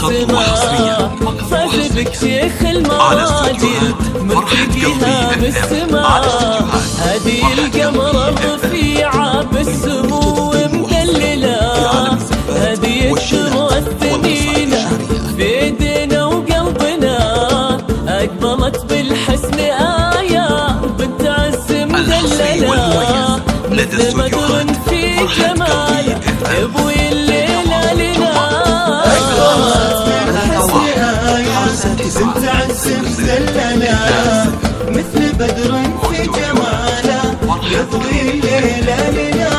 بالسماء، فاز بك شيخ المراجل مرتقيها بالسماء. هذه القمر الرفيعة بالسمو مدللة، هذه الثروة الثمينة في ايدينا وقلبنا، أقبلت بالحسن آية بنت عز مدللة، مثل بدر في جمال ابوي الليلة لنا. أقبلت بالحسن آية بنت عز مدللة، مثل بدر في جماله يضوي الليلة لنا.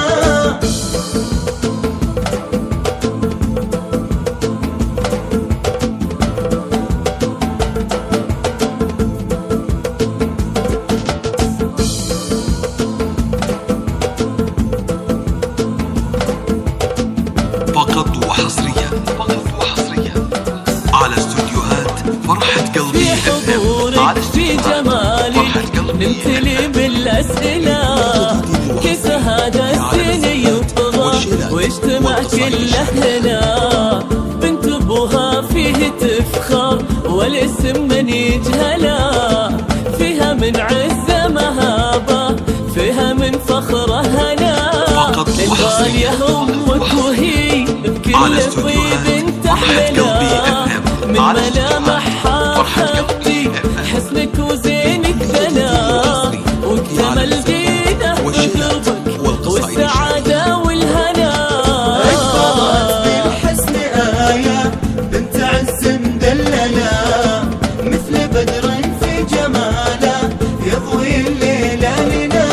فقط وحصريا على استوديوهات فرحة قلبي. في حضورك في جمالك نمتلي بالأسئلة، كيس هذا السن يطغى واجتمع كله هنا. بنت ابوها فيه تفخر والاسم من يجهلا، فيها من عزة مهابة فيها من فخره هنا. الغالية أمك وهي بكل طيب تحملها، من ملامحها خفتي حسنك وزينك دنا، واكتمل دينه بقربك والسعادة والهنا. أقبلت بالحسن آية بنت عز مدللة، مثل بدر في جماله يضوي الليلة لنا.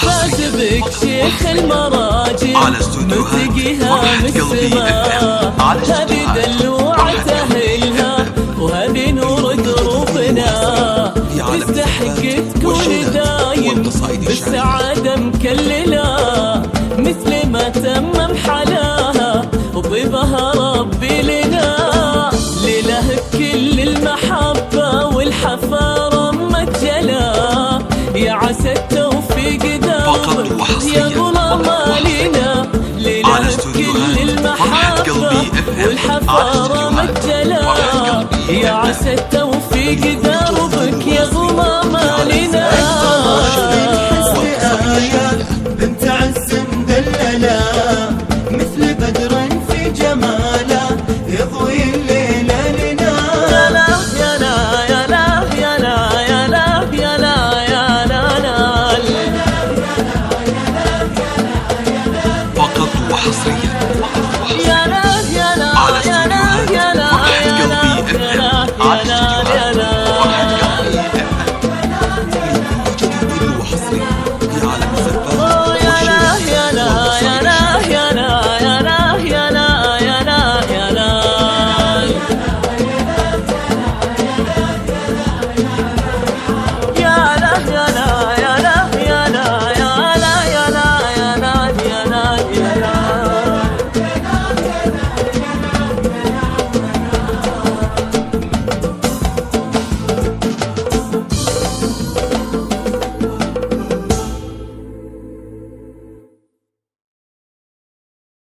فاز بك شيخ المراجل مرتقيها بالسماء، هذه دلوعة أهلها وهذه نور دروبنا، تستحق تكون دايم بالسعادة مكللة، مثل ما تمم حلاها وطيبها ربي لنا. لله بكل المحبة والحفارة مجلة، يا عسى التوفيق دربك يا غلام علينا. لله بكل المحبة والحفارة مجلة، يا عسى التوفيق دربك يا غلام علينا.